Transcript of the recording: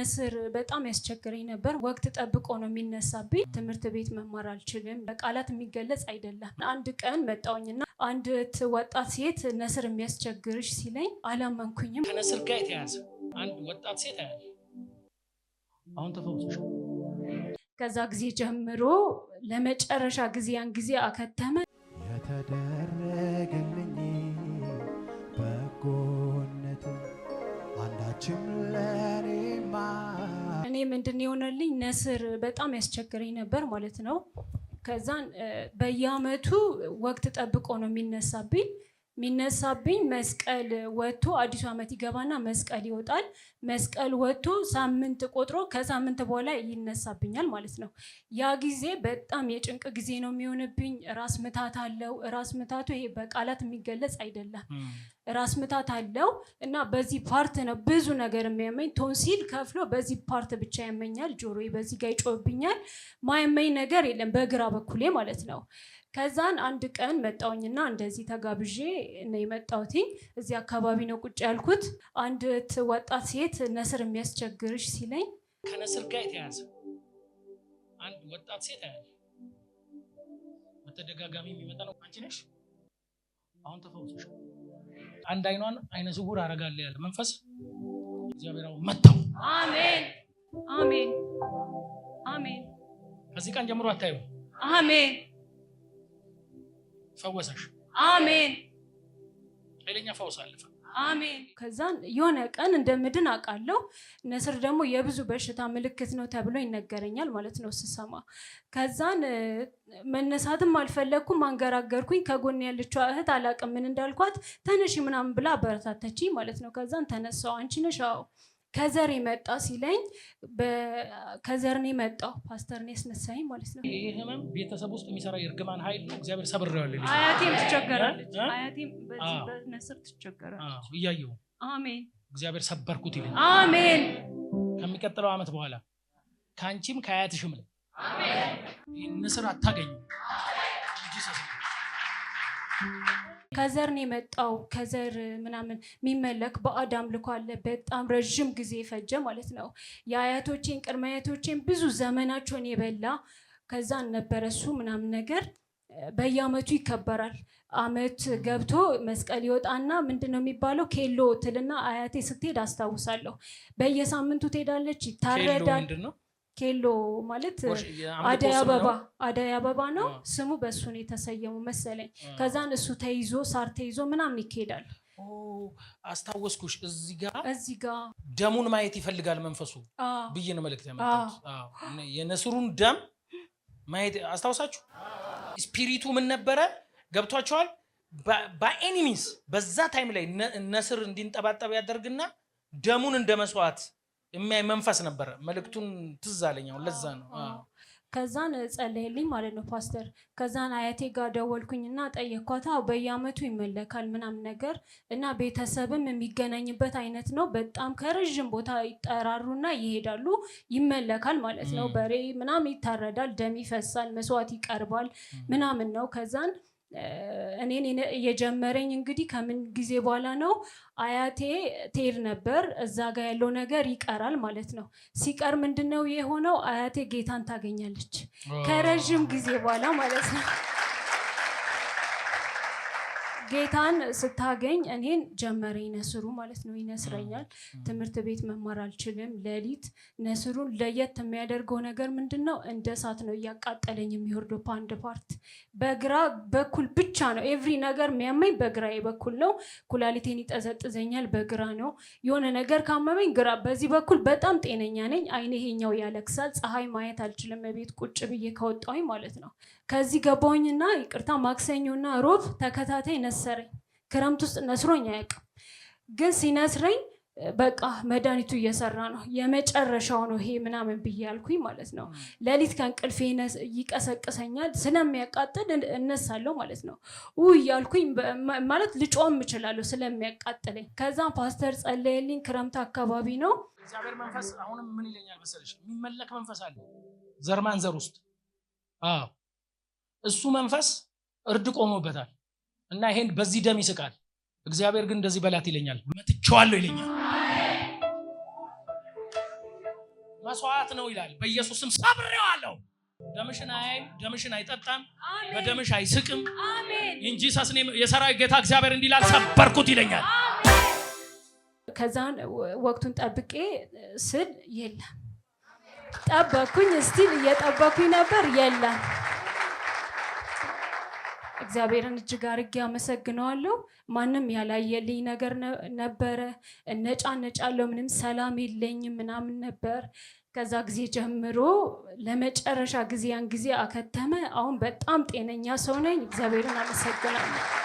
ነስር በጣም ያስቸግረኝ ነበር። ወቅት ጠብቆ ነው የሚነሳብኝ። ትምህርት ቤት መማር አልችልም። በቃላት የሚገለጽ አይደለም። አንድ ቀን መጣውኝና አንድ ወጣት ሴት ነስር የሚያስቸግርሽ ሲለኝ አላመንኩኝም። ከነስር ጋር የተያዘ አንድ ወጣት ሴት አያለ አሁን ተፈውሰሽ ከዛ ጊዜ ጀምሮ ለመጨረሻ ጊዜ ያን ጊዜ አከተመ። የተደረገልኝ በጎነት አንዳችም ለኔማ እኔ ምንድነው የሆነልኝ ነስር በጣም ያስቸግረኝ ነበር ማለት ነው። ከዛን በየአመቱ ወቅት ጠብቆ ነው የሚነሳብኝ መስቀል ወጥቶ አዲሱ አመት ይገባና መስቀል ይወጣል። መስቀል ወጥቶ ሳምንት ቆጥሮ ከሳምንት በኋላ ይነሳብኛል ማለት ነው። ያ ጊዜ በጣም የጭንቅ ጊዜ ነው የሚሆንብኝ። ራስ ምታት አለው። ራስ ምታቱ ይሄ በቃላት የሚገለጽ አይደለም። ራስ ምታት አለው እና በዚህ ፓርት ነው ብዙ ነገር የሚያመኝ። ቶንሲል ከፍሎ በዚህ ፓርት ብቻ ያመኛል። ጆሮዬ በዚህ ጋር ይጮህብኛል። ማያመኝ ነገር የለም በግራ በኩሌ ማለት ነው። ከዛን አንድ ቀን መጣውኝና እንደዚህ ተጋብዤ ነው የመጣሁት። እዚህ አካባቢ ነው ቁጭ ያልኩት። አንድ ወጣት ሴት ነስር የሚያስቸግርሽ ሲለኝ ከነስር ጋር የተያዘ አንድ ወጣት ሴት አያለ በተደጋጋሚ የሚመጣ ነው። አንቺ ነሽ አሁን ተፈውሰሽ አንድ አይኗን አይነ ስውር አረጋለሁ ያለ መንፈስ እግዚአብሔር መጣው። አሜን አሜን አሜን። ከዚህ ቀን ጀምሮ አታዩ። አሜን ፈወሰሽ። አሜን ኃይለኛ ፈውስ አለፈ። አሜን። ከዛን የሆነ ቀን እንደምድን አውቃለሁ። ነስር ደግሞ የብዙ በሽታ ምልክት ነው ተብሎ ይነገረኛል ማለት ነው ስሰማ። ከዛን መነሳትም አልፈለኩም፣ አንገራገርኩኝ። ከጎን ያለችው እህት አላቅም ምን እንዳልኳት ተነሺ ምናምን ብላ አበረታተችኝ ማለት ነው። ከዛን ተነሳው። አንቺ ነሽ? አዎ። ከዘር የመጣ ሲለኝ ከዘር ነው የመጣው። ፓስተር ነው ያስነሳኝ ማለት ነው። ይሄ ህመም ቤተሰብ ውስጥ የሚሰራ የእርግማን ኃይል ነው። እግዚአብሔር ሰብሬዋል። አያቴም ትቸገራለች። አያቴም በነስር ትቸገራለች እያየሁ። አሜን። እግዚአብሔር ሰበርኩት ይለኝ። አሜን። ከሚቀጥለው አመት በኋላ ካንቺም ከአያትሽም ላይ አሜን ነስር አታገኙ። ከዘር ነው የመጣው። ከዘር ምናምን የሚመለክ ባዕድ አምልኮ አለ። በጣም ረጅም ጊዜ ፈጀ ማለት ነው። የአያቶቼን ቅድመ አያቶቼን ብዙ ዘመናቸውን የበላ ከዛን ነበረ እሱ ምናምን ነገር። በየአመቱ ይከበራል። አመት ገብቶ መስቀል ይወጣና ምንድነው የሚባለው ኬሎ ትልና አያቴ ስትሄድ አስታውሳለሁ። በየሳምንቱ ትሄዳለች፣ ይታረዳል። ኬሎ ማለት አደይ አበባ ነው ስሙ። በእሱ ነው የተሰየሙ መሰለኝ። ከዛን እሱ ተይዞ ሳር ተይዞ ምናምን ይካሄዳል። አስታወስኩሽ። እዚህ ጋር ደሙን ማየት ይፈልጋል መንፈሱ ብዬ ነው መልእክት ያመጣሁት። የነስሩን ደም ማየት አስታውሳችሁ። ስፒሪቱ ምን ነበረ ገብቷቸዋል። በኤኒሚስ በዛ ታይም ላይ ነስር እንዲንጠባጠብ ያደርግና ደሙን እንደ መስዋዕት የሚያይ መንፈስ ነበረ። መልእክቱን ትዝ አለኝ። ለዛ ነው። ከዛን ጸለየልኝ ማለት ነው ፓስተር። ከዛን አያቴ ጋር ደወልኩኝና ጠየኳታ። በየአመቱ ይመለካል ምናምን ነገር እና ቤተሰብም የሚገናኝበት አይነት ነው። በጣም ከረዥም ቦታ ይጠራሩና ይሄዳሉ። ይመለካል ማለት ነው። በሬ ምናምን ይታረዳል፣ ደም ይፈሳል፣ መስዋዕት ይቀርባል ምናምን ነው። ከዛን እኔን እየጀመረኝ እንግዲህ ከምን ጊዜ በኋላ ነው አያቴ ትሄድ ነበር። እዛ ጋር ያለው ነገር ይቀራል ማለት ነው። ሲቀር ምንድነው የሆነው? አያቴ ጌታን ታገኛለች ከረጅም ጊዜ በኋላ ማለት ነው። ጌታን ስታገኝ እኔን ጀመረኝ ነስሩ ማለት ነው። ይነስረኛል። ትምህርት ቤት መማር አልችልም። ሌሊት ነስሩን ለየት የሚያደርገው ነገር ምንድነው? እንደ እሳት ነው እያቃጠለኝ የሚወርደው። በአንድ ፓርት በግራ በኩል ብቻ ነው ኤቭሪ ነገር የሚያመኝ በግራዬ በኩል ነው። ኩላሊቴን ይጠዘጥዘኛል በግራ ነው። የሆነ ነገር ካመመኝ ግራ። በዚህ በኩል በጣም ጤነኛ ነኝ። አይኔ ይሄኛው ያለቅሳል። ፀሐይ ማየት አልችልም ቤት ቁጭ ብዬ ከወጣሁኝ ማለት ነው። ከዚህ ገባሁኝና ይቅርታ ማክሰኞና ሮብ ተከታታይ ነሰረኝ። ክረምት ውስጥ ነስሮኝ አያውቅም። ግን ሲነስረኝ በቃ መድኃኒቱ እየሰራ ነው፣ የመጨረሻው ነው ይሄ ምናምን ብዬ ያልኩኝ ማለት ነው። ሌሊት ከእንቅልፌ ይቀሰቅሰኛል። ስለሚያቃጥል እነሳለሁ ማለት ነው። እያልኩኝ ማለት ልጮም እችላለሁ ስለሚያቃጥለኝ። ከዛም ፓስተር ጸለየልኝ። ክረምት አካባቢ ነው። እግዚአብሔር መንፈስ አሁንም ምን ይለኛል መሰለሽ? የሚመለክ መንፈስ አለ ዘር ማንዘር ውስጥ። እሱ መንፈስ እርድ ቆሞበታል እና ይሄን በዚህ ደም ይስቃል። እግዚአብሔር ግን እንደዚህ በላት ይለኛል፣ መትቼዋለሁ ይለኛል። መስዋዕት ነው ይላል። በኢየሱስም ሰብሬዋለሁ። ደምሽን አያይም፣ ደምሽን አይጠጣም፣ በደምሽ አይስቅም። አሜን። እንጂ ሰስኔ የሰራዊት ጌታ እግዚአብሔር እንዲላል ሰበርኩት ይለኛል። ከዛን ወቅቱን ጠብቄ ስል የለም ጠበኩኝ። እስቲል እየጠበኩኝ ነበር፣ የለም። እግዚአብሔርን እጅግ አድርጌ አመሰግነዋለሁ። ማንም ያላየልኝ ነገር ነበረ። እነጫነጫለሁ፣ ምንም ሰላም የለኝም ምናምን ነበር። ከዛ ጊዜ ጀምሮ ለመጨረሻ ጊዜ ያን ጊዜ አከተመ። አሁን በጣም ጤነኛ ሰው ነኝ። እግዚአብሔርን አመሰግናለሁ።